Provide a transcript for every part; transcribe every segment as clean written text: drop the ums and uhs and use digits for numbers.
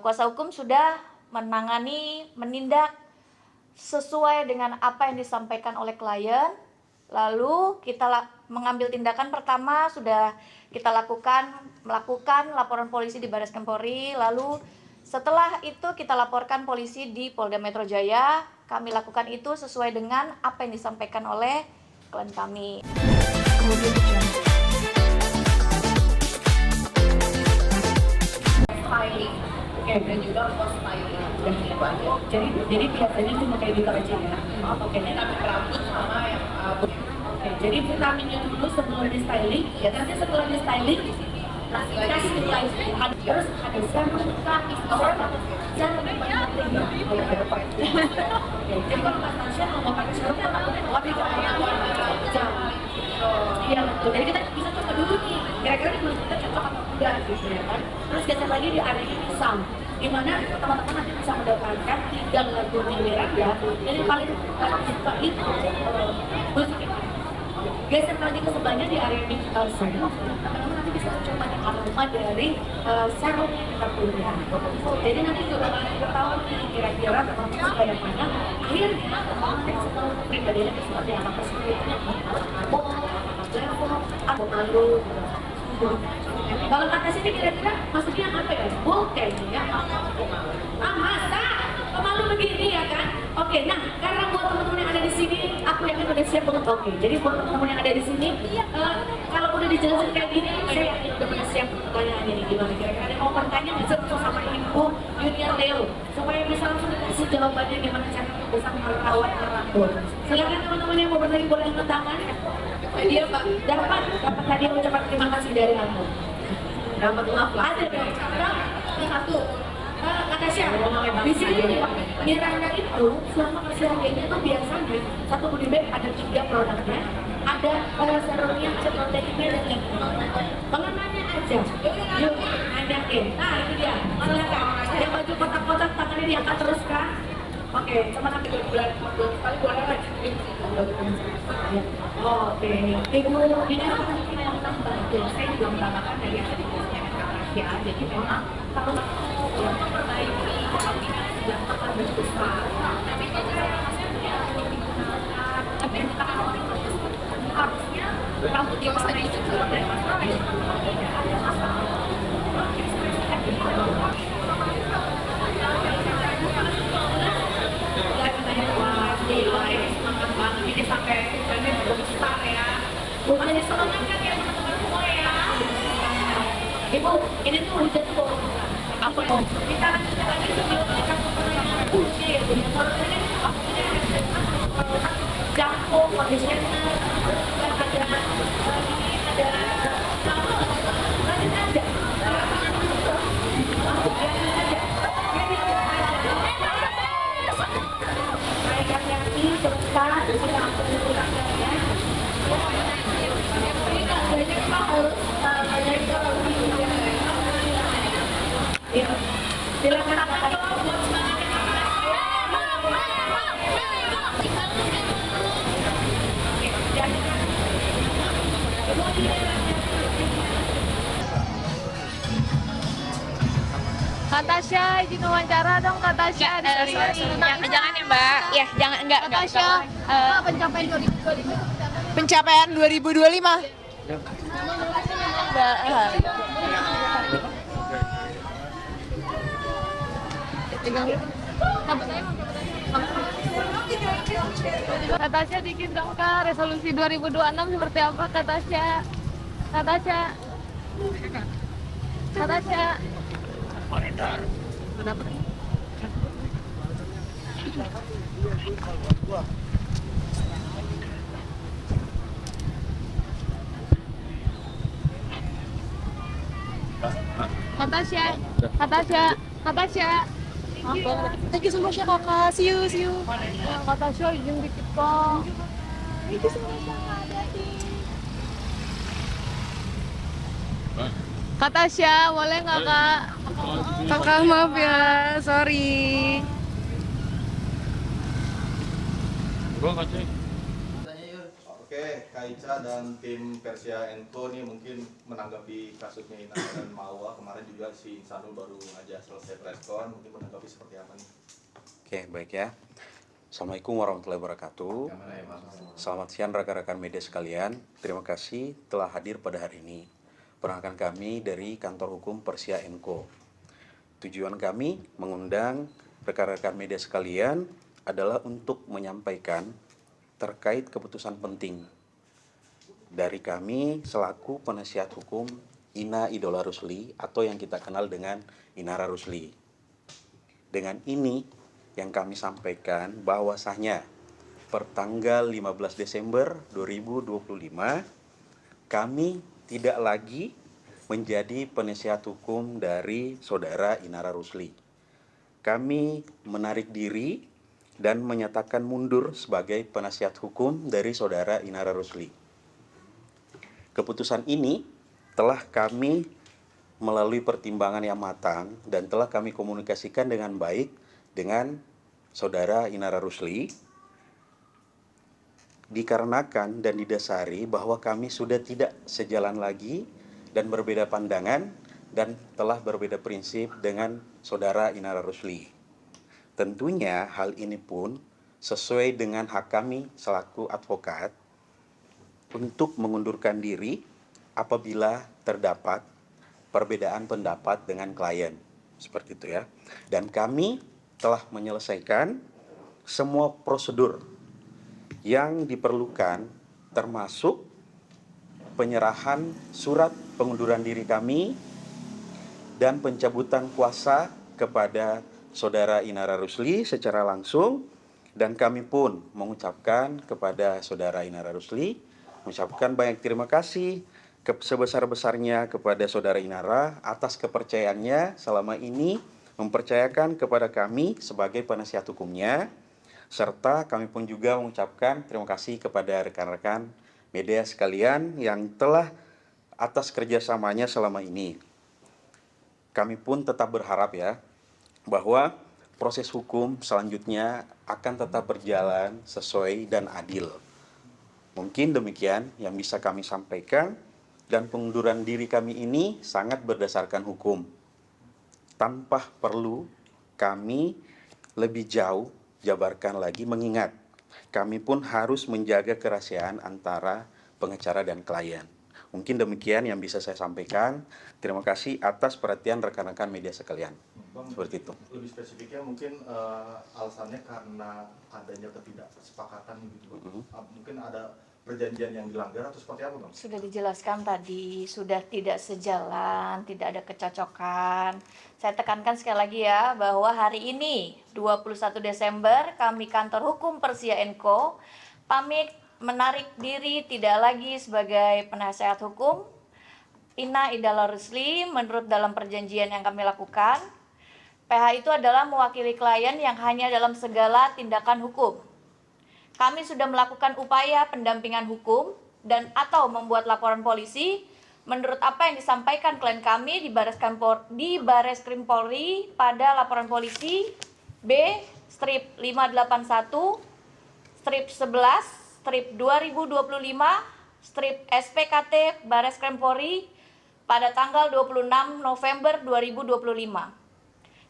kuasa hukum sudah menindak sesuai dengan apa yang disampaikan oleh klien. Lalu kita mengambil tindakan pertama, sudah kita melakukan laporan polisi di Barreskrim Polri. Lalu setelah itu kita laporkan polisi di Polda Metro Jaya. Kami lakukan itu sesuai dengan apa yang disampaikan oleh klien kami. Styling, dan juga post styling dan itu aja. Jadi biasanya cuma kayak gitu aja ya. Oke, ini rambut sama yang jadi vitaminnya dulu sebelum di styling, ya nanti setelah di styling kasih styling. Terus ada serum kaki, serum jadi kalau Mas Tasya mau pakai serumnya warna jam. Iya betul. Jadi kita bisa coba dulu nih, kira-kira menurut kita cocok atau enggak gitu ya kan. Terus geser lagi di area pisang, dimana teman-teman nanti bisa mendapatkan 3 lagu miliar ya. Jadi paling suka itu musik. Geser lagi ke sebelahnya di area serum, teman-teman nanti bisa coba yang aroma dari serum yang kita punya. Jadi nanti juga kita tahu nih kira-kira teman-teman suka yang mana. Akhirnya teman-teman tahu pribadinya seperti apa, kesulitannya aku malu. Kalau kata sini kira-kira maksudnya apa ya? Kayaknya ya. Masa pemalu begini ya kan? Oke, nah karena buat teman-teman yang ada di sini, aku yakin udah siap banget. Oke, jadi buat teman-teman yang ada di sini, kalau udah dijelasin kayak gini, saya yakin udah punya siap pertanyaannya nih gimana kira-kira ada mau bertanya bisa sama Ibu Junior Leo supaya bisa langsung dikasih jawabannya gimana cara bisa merawat rambut. Silakan teman-teman yang mau bertanya boleh angkat tangan. Dia Pak dapat tadi ucapan terima kasih dari aku. Dapat maaf lah. Ada dong. Satu. Kata siapa? Di sini Miranda itu selama masih harganya itu biasanya satu goodie bag ada 3 produknya, ada serumnya, ada proteinnya dan lain. Pengenanya aja. Yuk, nanyakin. Nah itu dia. Silakan. Yang baju kotak-kotak tangannya diangkat terus kan? Oke, cuma nanti bulan kali boleh lagi. Oke, Ibu ini aku mungkin yang membantu. Saya juga menambahkan dari yang tadi ya, jadi memang kalau yang memperbaiki yang akan besar, tapi harusnya rambut yang warna itu juga ada masalah. Ini sampai besar ya. Bukannya semangat kan ya teman-teman semua ya. Ibu, ini tuh hujan tuh. Apa ya? Kita lanjut lagi sebelum kita kunci ya. Jampo, conditioner, Kak Tasya, izin wawancara dong Kak Tasya. Jangan ya Mbak. Ya, jangan enggak. Kak Tasya, pencapaian 2025. Pencapaian 2025. Kak Tasya dikit dong Kak, resolusi 2026 seperti apa Kak Tasya? Kak Tasya. Kak Tasya. Monitor. Kak Tasya. Kak Tasya. Kak Tasya. Thank you so much ya Kakak. See you. Kak Tasya izin dikit Kak. Thank you so much ya Kak. Hati-hati. Kak Tasya, boleh nggak Kak? Kakak maaf ya, sorry. Gua nggak cek. Oke, Kak Ica dan tim Persia Co nih mungkin menanggapi kasusnya Ina dan Mawa. Kemarin juga si Insanul baru aja selesai preskon, mungkin menanggapi seperti apa nih? Oke, baik ya. Assalamualaikum warahmatullahi wabarakatuh. Selamat siang rekan-rekan media sekalian. Terima kasih telah hadir pada hari ini. Perkenalkan kami dari Kantor Hukum Persia Co. Tujuan kami mengundang rekan-rekan media sekalian adalah untuk menyampaikan terkait keputusan penting dari kami selaku penasihat hukum Ina Idola Rusli atau yang kita kenal dengan Inara Rusli. Dengan ini yang kami sampaikan bahwasanya per tanggal 15 Desember 2025 kami tidak lagi menjadi penasihat hukum dari saudara Inara Rusli. Kami menarik diri dan menyatakan mundur sebagai penasihat hukum dari saudara Inara Rusli. Keputusan ini telah kami melalui pertimbangan yang matang dan telah kami komunikasikan dengan baik dengan saudara Inara Rusli, dikarenakan dan didasari bahwa kami sudah tidak sejalan lagi dan berbeda pandangan dan telah berbeda prinsip dengan saudara Inara Rusli. Tentunya hal ini pun sesuai dengan hak kami selaku advokat untuk mengundurkan diri apabila terdapat perbedaan pendapat dengan klien. Seperti itu ya. Dan kami telah menyelesaikan semua prosedur yang diperlukan termasuk penyerahan surat pengunduran diri kami dan pencabutan kuasa kepada saudara Inara Rusli secara langsung, dan kami pun mengucapkan kepada saudara Inara Rusli mengucapkan banyak terima kasih sebesar-besarnya kepada saudara Inara atas kepercayaannya selama ini mempercayakan kepada kami sebagai penasihat hukumnya, serta kami pun juga mengucapkan terima kasih kepada rekan-rekan media sekalian yang telah atas kerjasamanya selama ini. Kami pun tetap berharap ya bahwa proses hukum selanjutnya akan tetap berjalan sesuai dan adil. Mungkin demikian yang bisa kami sampaikan, dan pengunduran diri kami ini sangat berdasarkan hukum. Tanpa perlu kami lebih jauh jabarkan lagi, mengingat kami pun harus menjaga kerahasiaan antara pengacara dan klien. Mungkin demikian yang bisa saya sampaikan. Terima kasih atas perhatian rekan-rekan media sekalian. Bang, seperti itu. Lebih spesifiknya mungkin alasannya karena adanya ketidaksepakatan gitu. Mungkin ada perjanjian yang dilanggar atau seperti apa, Bang? Sudah dijelaskan tadi, sudah tidak sejalan, tidak ada kecocokan. Saya tekankan sekali lagi ya, bahwa hari ini 21 Desember kami Kantor Hukum Persia Co pamit menarik diri tidak lagi sebagai penasehat hukum Ina Idola Rusli menurut dalam perjanjian yang kami lakukan. PH itu adalah mewakili klien yang hanya dalam segala tindakan hukum. Kami sudah melakukan upaya pendampingan hukum dan atau membuat laporan polisi menurut apa yang disampaikan klien kami di Bareskrim Polri pada laporan polisi B-11/2025/SPKT Bareskrim Polri pada tanggal 26 November 2025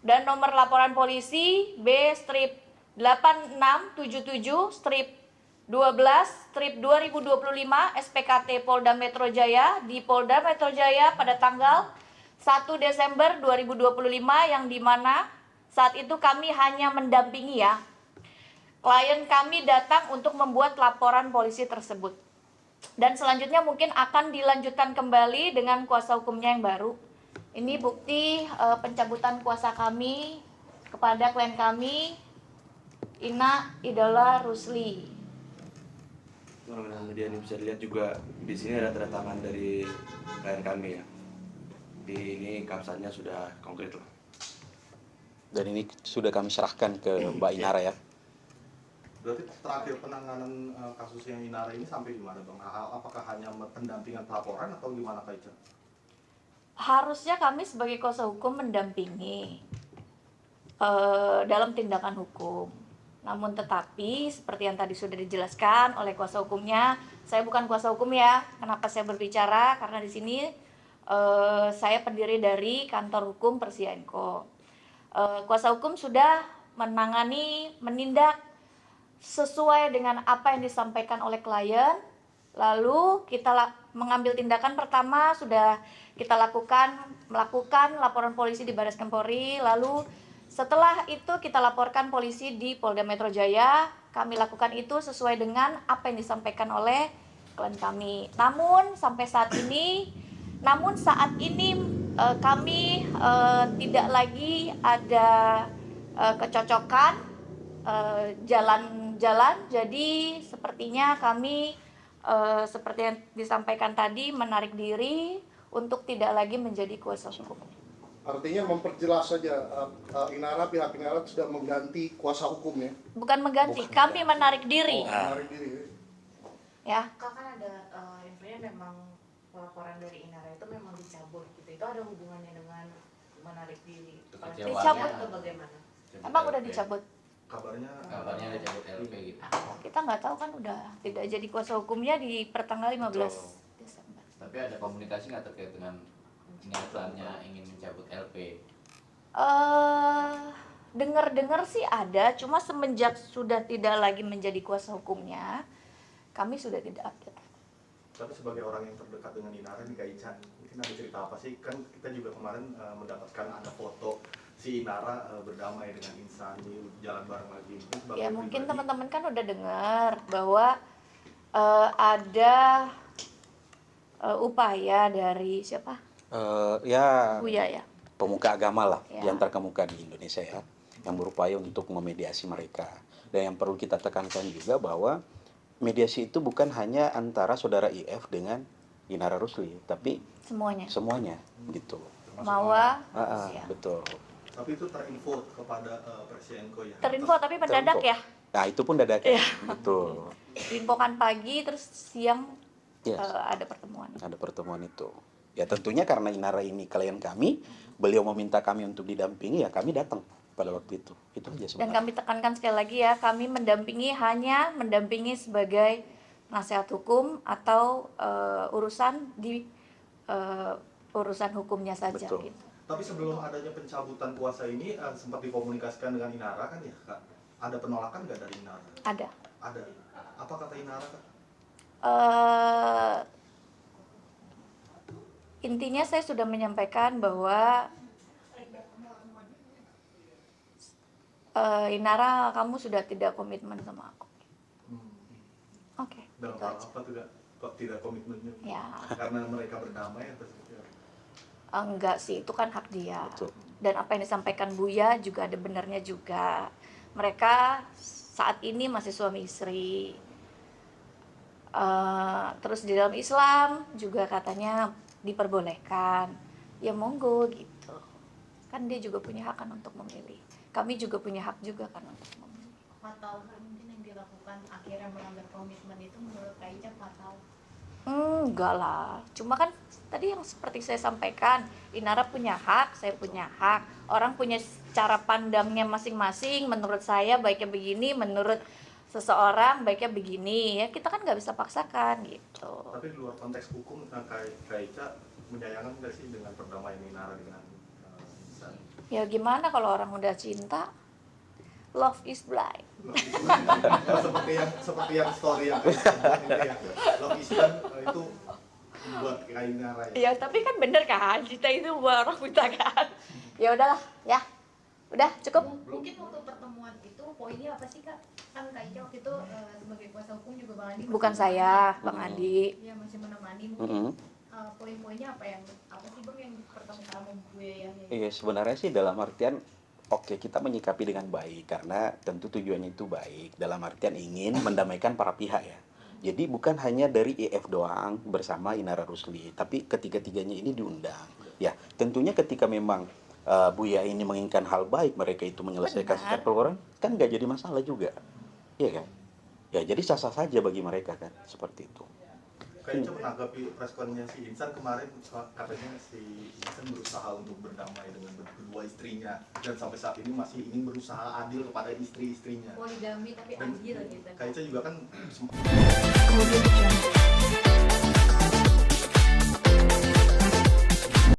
dan nomor laporan polisi B-8677/12/2025 SPKT Polda Metro Jaya di Polda Metro Jaya pada tanggal 1 Desember 2025 yang dimana saat itu kami hanya mendampingi ya. Klien kami datang untuk membuat laporan polisi tersebut. Dan selanjutnya mungkin akan dilanjutkan kembali dengan kuasa hukumnya yang baru. Ini bukti pencabutan kuasa kami kepada klien kami, Ina Idola Rusli. Teman-teman media ini bisa dilihat juga di sini ada tanda tangan dari klien kami ya. Di ini kapsalnya sudah konkret lah. Dan ini sudah kami serahkan ke Mbak Inara ya. Berarti terakhir penanganan kasusnya Inara ini sampai di mana, Bang? Apakah hanya pendampingan pelaporan atau gimana, Kak Ica? Harusnya kami sebagai kuasa hukum mendampingi dalam tindakan hukum. Namun tetapi seperti yang tadi sudah dijelaskan oleh kuasa hukumnya, saya bukan kuasa hukum ya. Kenapa saya berbicara? Karena di sini saya pendiri dari kantor hukum Persia & Co. Kuasa hukum sudah menangani, menindak sesuai dengan apa yang disampaikan oleh klien. Lalu kita mengambil tindakan pertama sudah kita melakukan laporan polisi di Baris Krim Polri. Lalu setelah itu kita laporkan polisi di Polda Metro Jaya. Kami lakukan itu sesuai dengan apa yang disampaikan oleh klien kami. Namun saat ini kami tidak lagi ada kecocokan jalan-jalan. Jadi sepertinya kami seperti yang disampaikan tadi menarik diri untuk tidak lagi menjadi kuasa hukum. Artinya memperjelas saja, pihak Inara sudah mengganti kuasa hukumnya. Bukan mengganti, kami menarik diri. Menarik diri. Ya. Kak, kan ada infonya memang laporan dari Inara itu memang dicabut gitu. Itu ada hubungannya dengan menarik diri. Dicabut atau bagaimana? Emang udah dicabut? Kabarnya ada cabut LP gitu. Kita nggak tahu kan, udah tidak jadi kuasa hukumnya di pertanggal 15 Desember. Tapi ada komunikasi nggak terkait dengan niatannya ingin mencabut LP? Dengar-dengar sih ada, cuma semenjak sudah tidak lagi menjadi kuasa hukumnya, kami sudah tidak update. tapi sebagai orang yang terdekat dengan Inara nih Kak Ica, mungkin ada cerita apa sih? Kan kita juga kemarin mendapatkan ada foto si Inara berdamai dengan Insani, jalan bareng lagi. Ya mungkin teman-teman kan udah dengar bahwa ada upaya dari siapa? Buya ya. Pemuka agama lah, Ya. yang terkemuka di Indonesia ya, yang berupaya untuk memediasi mereka. Dan yang perlu kita tekankan juga bahwa mediasi itu bukan hanya antara saudara IF dengan Inara Rusli, tapi semuanya gitu. Mawa, betul. Tapi itu terinfo kepada Persia & Co ya? Terinfo tapi mendadak ya? Nah itu pun dadakan, betul. Diinfokan pagi terus siang Yes. ada pertemuan. Ada pertemuan itu. Ya tentunya karena Inara ini klien kami, beliau meminta kami untuk didampingi, ya kami datang pada waktu itu. Itu aja Dan sebenarnya. kami tekankan sekali lagi ya, kami hanya mendampingi sebagai nasihat hukum atau urusan hukumnya saja. Betul. Gitu. Tapi sebelum adanya pencabutan kuasa ini sempat dikomunikasikan dengan Inara kan ya Kak? Ada penolakan nggak dari Inara? Ada. Ada. Apa kata Inara Kak? Intinya saya sudah menyampaikan bahwa Inara, kamu sudah tidak komitmen sama aku. Oke. Dalam Itu hal aja. apa tuh Kak? Kok tidak komitmennya? Ya. Karena mereka berdamai atau seperti apa? Enggak sih, itu kan hak dia. Betul. Dan apa yang disampaikan Buya juga ada benarnya juga. Mereka saat ini masih suami istri. Terus di dalam Islam juga katanya diperbolehkan. Ya monggo gitu. Kan dia juga punya hak kan untuk memilih. Kami juga punya hak juga kan untuk memilih. Fatal mungkin yang dilakukan akhirnya melanggar komitmen itu menurut Kak Ica fatal. Enggak lah. Cuma kan tadi yang seperti saya sampaikan, Inara punya hak, saya punya hak. Orang punya cara pandangnya masing-masing. Menurut saya baiknya begini, menurut seseorang baiknya begini. Ya kita kan nggak bisa paksakan gitu. Tapi di luar konteks hukum, Kak Ica menyayangkan nggak sih dengan perdamaian Inara dengan Insani? Ya gimana kalau orang udah cinta? Love is blind. seperti yang story yang Love is Blind itu buat Kak Inara ya. Ya tapi kan bener kan, cinta itu buat orang buta kan. Ya udahlah, ya. Udah cukup. Mungkin waktu pertemuan itu poinnya apa sih Kak? Kan Kak Ica waktu itu sebagai kuasa hukum juga Bang Andi. Bukan saya, Bang Andi. Iya masih menemani. Mungkin Mm-hmm. poin-poinnya apa sih Bang yang pertemuan sama gue ya? Iya sebenarnya sih dalam artian oke, kita menyikapi dengan baik karena tentu tujuannya itu baik, dalam artian ingin mendamaikan para pihak ya. Jadi bukan hanya dari IF doang bersama Inara Rusli, tapi ketiga-tiganya ini diundang. Ya, tentunya ketika memang Buya ini menginginkan hal baik, mereka itu menyelesaikan secara keluaran, kan nggak jadi masalah juga. Iya kan? Ya, jadi sah-sah saja bagi mereka kan, seperti itu. Kak Ica menanggapi responnya si Insan kemarin, katanya si Insan berusaha untuk berdamai dengan kedua istrinya dan sampai saat ini masih ingin berusaha adil kepada istri-istrinya. Poligami tapi adil gitu. Kak Ica juga kan sempat